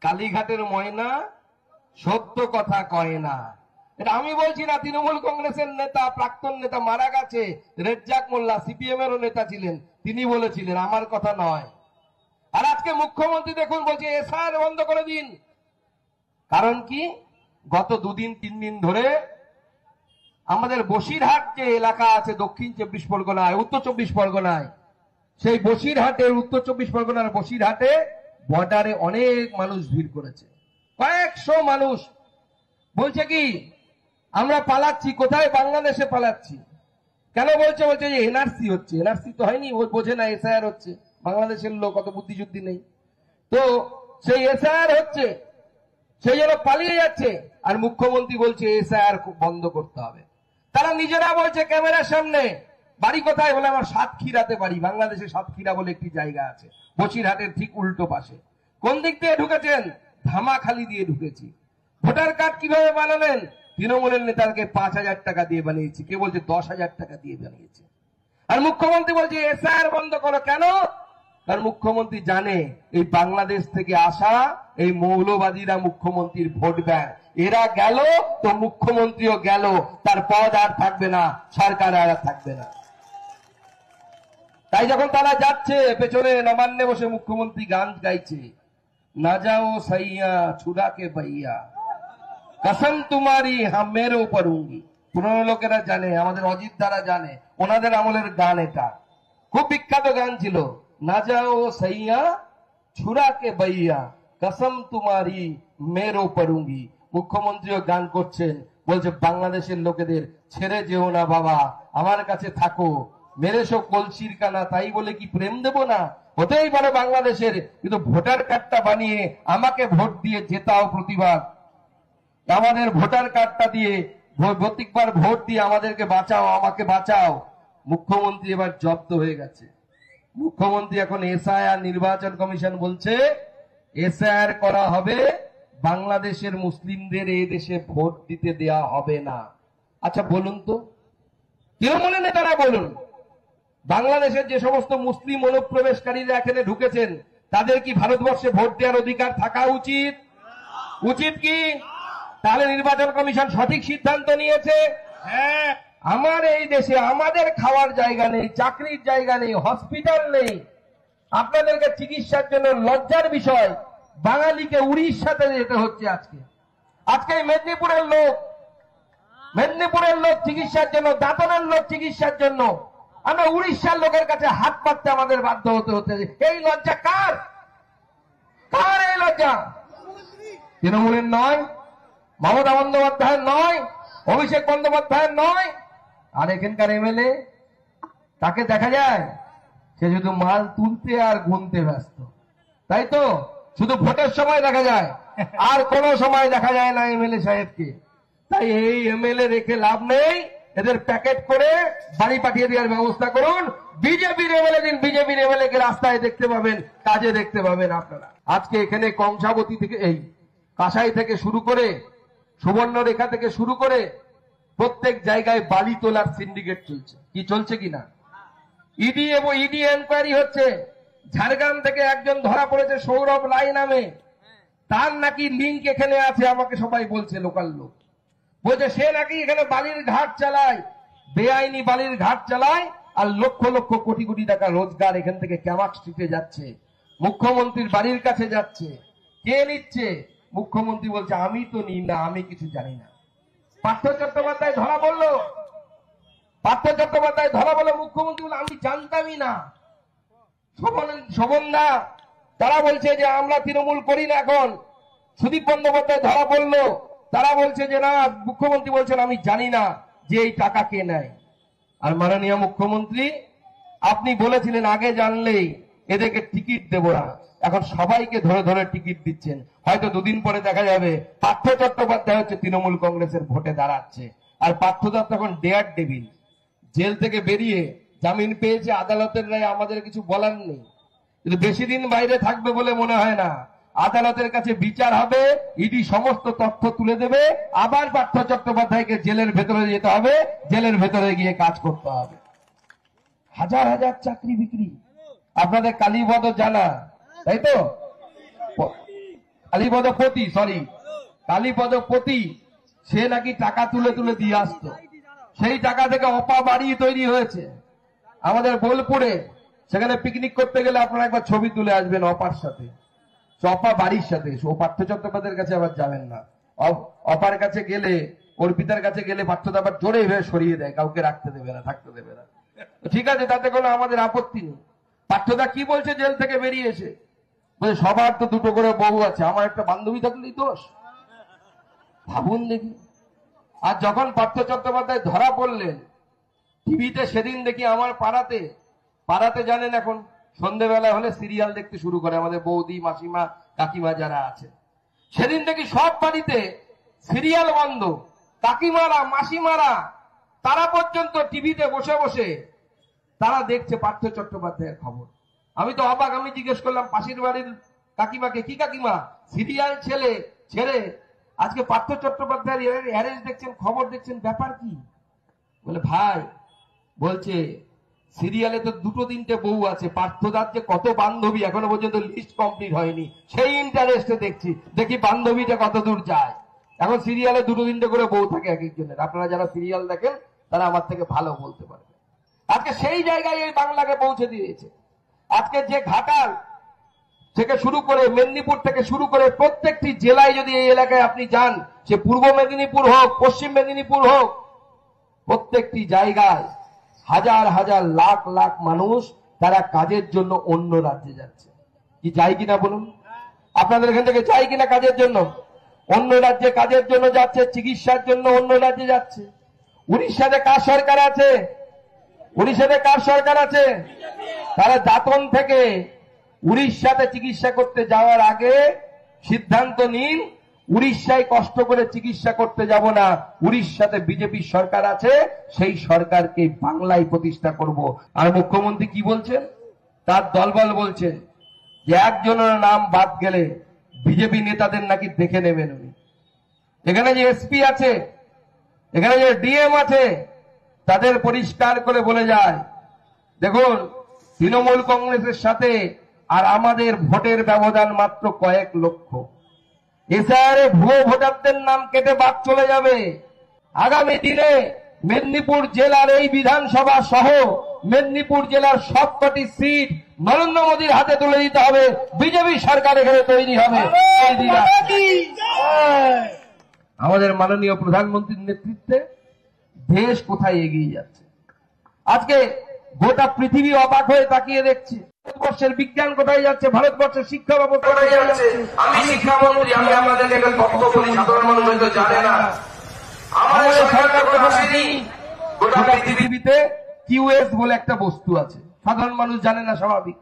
কালীঘাটের ময়না সত্য কথা কয় না। এটা আমি বলছি না, তৃণমূল কংগ্রেসের নেতা, প্রাক্তন নেতা মারা গেছে রেজ্জাক মোল্লা, সিপিএম এরও নেতা ছিলেন, তিনি বলেছিলেন, আমার কথা নয়। আর আজকে মুখ্যমন্ত্রী দেখুন বলছে এসআইআর বন্ধ করে দিন। কারণ কি? গত 2-3 দিন ধরে আমাদের বসিরহাট যে এলাকা আছে দক্ষিণ 24 পরগনায়, উত্তর 24 পরগনায়, সেই বসিরহাটের উত্তর 24 পরগনার বসিরহাটে বর্ডারে অনেক মানুষ ভিড় করেছে, কয়েকশো মানুষ। বলছে কি আমরা পালাচ্ছি, কোথায়? বাংলাদেশে পালাচ্ছি। কেন বলছে? বলছে যে এনআরসি হচ্ছে। এনআরসি তো হয়নি, ও বোঝে না এসআইআর হচ্ছে। বাংলাদেশের লোক অত বুদ্ধিযুদ্ধি নেই, তো সেই এসআইআর হচ্ছে, সেই জন্য পালিয়ে যাচ্ছে। আর মুখ্যমন্ত্রী বলছে এসআইআর বন্ধ করতে হবে। তারা নিজেরা বলছে ক্যামেরার সামনে, বাড়ি কোথায়? বলে আমার সাতক্ষীরাতে বাড়ি। বাংলাদেশে সাতক্ষীরা বলে একটি জায়গা আছে, বসিরহাটের ঠিক উল্টো পাশে। কোন দিক দিয়ে ঢুকেছেন? ধামাখালি দিয়ে ঢুকেছি। ভোটার কার্ড কিভাবে বানালেন? তৃণমূলের নেতাকে 5,000 টাকা দিয়ে বানিয়েছি, কে বলছে 10,000 টাকা দিয়ে বানিয়েছে। আর মুখ্যমন্ত্রী বলছে এসআইআর বন্ধ করো। কেন? কারণ মুখ্যমন্ত্রী জানে এই বাংলাদেশ থেকে আসা এই মৌলবাদীরা মুখ্যমন্ত্রীর ভোট ব্যাংক। এরা গেল তো মুখ্যমন্ত্রীও গেল, তার পদ আর থাকবে না, সরকার আর থাকবে না। তাই যখন তারা যাচ্ছে, পেছনে নবান্নে বসে মুখ্যমন্ত্রী গান গাইছে, না যাও সাইয়া ছুড়া কে ভাইয়া, কসম তোমারি হাম মেরো পড়ুঙ্গি। পুরনো লোকেরা জানে, আমাদের অজিত দ্বারা জানে, ওনাদের আমলের গান এটা, খুব বিখ্যাত গান ছিল, না যাও সাইয়া ছুড়া কে ভাইয়া, কসম তোমারি মেরো পড়ুঙ্গি। মুখ্যমন্ত্রীও গান করছেন, বলছে বাংলাদেশের লোকেদের ছেড়ে যেও না বাবা, আমার কাছে থাকো, মেরেছো কলসির কানা, তাই বলে কি প্রেম দেব না? হতেই পারে বাংলাদেশের, কিন্তু ভোটার কার্ডটা বানিয়ে আমাকে ভোট দিয়ে জেতাও প্রতিবাদ। আমাদের ভোটার কার্ডটা দিয়ে প্রত্যেকবার ভোট দিয়ে আমাদেরকে বাঁচাও, আমাকে বাঁচাও। মুখ্যমন্ত্রী এবার জব্দ হয়ে গেছে। মুখ্যমন্ত্রী এখন এসআইআর, নির্বাচন কমিশন বলছে এসআইআর করা হবে, বাংলাদেশের মুসলিমদের এই দেশে ভোট দিতে দেয়া হবে না। আচ্ছা বলুন তো, তৃণমূলের নেতারা বলুন, বাংলাদেশের যে সমস্ত মুসলিম অনুপ্রবেশকারীরা এখানে ঢুকেছেন, তাদের কি ভারতবর্ষে ভোট দেওয়ার অধিকার থাকা উচিত? উচিত কি? তাহলে নির্বাচন কমিশন সঠিক সিদ্ধান্ত নিয়েছে। হ্যাঁ, আমার এই দেশে আমাদের খাওয়ার জায়গা নেই, চাকরির জায়গা নেই, হসপিটাল নেই, আপনাদেরকে চিকিৎসার জন্য লজ্জার বিষয়, বাঙালিকে উড়িষ্যাতে যেতে হচ্ছে। আজকে মেদিনীপুরের লোক চিকিৎসার জন্য, দাঁতনের লোক চিকিৎসার জন্য আমরা উড়িষ্যার লোকের কাছে হাত পাততে আমাদের বাধ্য হতে হচ্ছে। এই লজ্জা কার? কার এই লজ্জা? তৃণমূলের নয়, মমতা বন্দ্যোপাধ্যায়ের নয়, অভিষেক বন্দ্যোপাধ্যায়ের নয়। আর এখানকার এমএলএ, তাকে দেখা যায় সে শুধু মাল তুলতে আর গুনতে ব্যস্ত, তাই তো? শুধু ভোটের সময় দেখা যায়, আর কোন সময় দেখা যায় না এমএলএ সাহেবকে। তাই এই এমএলএ রেখে লাভ নেই, এদের প্যাকেট করে বাড়ি পাঠিয়ে দেওয়ার ব্যবস্থা করুন। বিজেপির এমএলএ দিন, বিজেপির এমএলএ কে রাস্তায় দেখতে পাবেন, কাজে দেখতে পাবেন আপনারা। আজকে এখানে কংসাবতী থেকে, এই কাঁসাই থেকে শুরু করে, সুবর্ণরেখা থেকে শুরু করে প্রত্যেক জায়গায় বালি তোলার সিন্ডিকেট চলছে। কি চলছে কিনা? ইডি এবং ইডি এনকোয়ারি হচ্ছে। ঝাড়গ্রাম থেকে একজন ধরা পড়েছে, সৌরভ রায় নামে, তার নাকি লিঙ্ক এখানে আছে, আমাকে সবাই বলছে, লোকাল লোক বলছে সে নাকি এখানে বালির ঘাট চালায়, বেআইনি বালির ঘাট চালায়, আর লক্ষ লক্ষ কোটি কোটি টাকা রোজগার এখান থেকে ক্যামাক স্ট্রিটে যাচ্ছে, মুখ্যমন্ত্রীর বাড়ির কাছে যাচ্ছে। কে নিচ্ছে? মুখ্যমন্ত্রী বলছে আমি তো নিই না, আমি কিছু জানি না। পার্থ চট্টোপাধ্যায় ধরা পড়লো, মুখ্যমন্ত্রী বলে আমি জানতামই না। শোভনদা, তারা বলছে যে আমরা তৃণমূল করি না। এখন সুদীপ বন্দ্যোপাধ্যায় ধরা পড়লো, তারা বলছে যে না, মুখ্যমন্ত্রী বলছেন আমি জানি না যে এই টাকা কে নেয়। আর মাননীয় মুখ্যমন্ত্রী, আপনি বলেছিলেন আগে জানলেই এদেরকে টিকিট দেব না, এখন সবাইকে ধরে ধরে টিকিট দিচ্ছেন। হয়তো 2 দিন পরে দেখা যাবে পার্থ চট্টোপাধ্যায় হচ্ছে তৃণমূল কংগ্রেসের ভোটে দাঁড়াচ্ছে। আর পার্থদা তখন ডেয়ার ডেভিল, জেল থেকে বেরিয়ে জামিন পেয়েছে, আদালতের রায় আমাদের কিছু বলার নেই, কিন্তু বেশি দিন বাইরে থাকবে বলে মনে হয় না। আদালতের কাছে বিচার হবে, ইডি সমস্ত তথ্য তুলে দেবে, আবার পার্থ চট্টোপাধ্যায়কে জেলের ভেতরে যেতে হবে, জেলের ভেতরে গিয়ে কাজ করতে হবে। হাজার হাজার চাকরি বিক্রি, আপনাদের কালীপদ জানা, তাই তো? কালীপদপতি সে নাকি টাকা তুলে তুলে দিয়ে আসতো, সেই টাকা থেকে অপা বাড়ি তৈরি হয়েছে আমাদের বোলপুরে। সেখানে পিকনিক করতে গেলে আপনারা একবার ছবি তুলে আসবেন অপার সাথে, অপা বাড়ির সাথে। ও পার্থ চট্টোপাধ্যায়ের কাছে আবার যাবেন না, অপার কাছে গেলে, অর্পিতার কাছে গেলে পার্থদা আবার জোরে হয়ে সরিয়ে দেয়, কাউকে রাখতে দেবে না, থাকতে দেবে না। ঠিক আছে, তাতে কোনো আমাদের আপত্তি নেই। পার্থদা কি বলছে জেল থেকে বেরিয়ে এসে? বলে সবার তো দুটো করে বউ আছে, আমার একটা বান্ধবী থাকলেই দোষ। ভাবুন দেখি। আর যখন পার্থ চট্টোপাধ্যায় ধরা পড়লেন টিভিতে, সেদিন দেখি আমার পাড়াতে জানেন এখন সন্ধ্যেবেলা হলে সিরিয়াল দেখতে শুরু করে আমাদের বৌদি, মাসিমা, কাকিমা যারা আছে। সেদিন দেখি সব বাড়িতে সিরিয়াল বন্ধ, কাকিমারা, মাসিমারা তারা পর্যন্ত টিভিতে বসে বসে তারা দেখছে পার্থ চট্টোপাধ্যায়ের খবর। আমি তো অবাক, আমি জিজ্ঞেস করলাম পাশের বাড়ির কাকিমাকে, কি কাকিমা সিরিয়াল ছেড়ে আজকে পার্থ চট্টোপাধ্যায়ের অ্যারেস্ট দেখছেন, খবর দেখছেন, ব্যাপার কি? বলে ভাই, বলছে সিরিয়ালে তো দুটো তিনটে বউ আছে, পার্থদার যে কত বান্ধবী এখনো পর্যন্ত লিস্ট কমপ্লিট হয়নি, সেই ইন্টারেস্টে দেখি বান্ধবীটা কত দূর যায়। এখন সিরিয়ালে দুটো তিনটে করে বউ থাকে এক একজনের। আপনারা যারা সিরিয়াল দেখেন তারা আমার থেকে ভালো বলতে পারবে। আজকে সেই জায়গায় এই বাংলাকে পৌঁছে দিয়েছে। আজকে যে ঘাটাল থেকে শুরু করে মেদিনীপুর থেকে শুরু করে প্রত্যেকটি জেলায় যদি এই এলাকায় আপনি যান, সে পূর্ব মেদিনীপুর হোক, পশ্চিম মেদিনীপুর হোক, প্রত্যেকটি জায়গায় হাজার হাজার লাখ লাখ মানুষ তারা কাজের জন্য অন্য রাজ্যে যাচ্ছে। কি যায় কিনা বলুন? আপনাদের এখান থেকে যায় কিনা কাজের জন্য? অন্য রাজ্যে কাজের জন্য যাচ্ছে, চিকিৎসার জন্য অন্য রাজ্যে যাচ্ছে। উড়িষ্যাতে কার সরকার আছে? তারা দাতন থেকে উড়িষ্যাতে চিকিৎসা করতে যাওয়ার আগে সিদ্ধান্ত নিন, উড়িষ্যায় কষ্ট করে চিকিৎসা করতে যাব না, উড়িষ্যাতে বিজেপি সরকার আছে, সেই সরকারকে বাংলায় প্রতিষ্ঠা করব। আর মুখ্যমন্ত্রী কি বলছেন? তার দলবল বলছেন যে একজনের নাম বাদ গেলে বিজেপি নেতাদের নাকি দেখে নেবেন উনি। এখানে যে এসপি আছে, এখানে যে ডিএম আছে, তাদের পরিষ্কার করে বলে যায়, দেখুন তৃণমূল কংগ্রেসের সাথে আর আমাদের ভোটের ব্যবধান মাত্র কয়েক লক্ষ। এসআইআরে ভুয়ো ভোটারদের নাম কেটে বাদ চলে যাবে। আগামী দিনে মেদিনীপুর জেলার এই বিধানসভা সহ মেদিনীপুর জেলার সবকটি সিট নরেন্দ্র মোদীর হাতে তুলে দিতে হবে, বিজেপি সরকার এখানে তৈরি হবে। আমাদের মাননীয় প্রধানমন্ত্রীর নেতৃত্বে দেশ কোথায় এগিয়ে যাচ্ছে, আজকে গোটা পৃথিবী অবাক হয়ে তাকিয়ে দেখছে। ভারতবর্ষের বিজ্ঞান কোথায় যাচ্ছে, ভারতবর্ষের শিক্ষা ব্যবস্থা কোথায় যাচ্ছে। আমি শিক্ষামন্ত্রী, আমি আপনাদেরকে একটা বক্তব্য বলি, সাধারণ মানুষ হয়তো জানে না। আমাদের সরকার গোটা পৃথিবীতে কিউএস বলে একটা বস্তু আছে, সাধারণ মানুষ জানে না, স্বাভাবিক।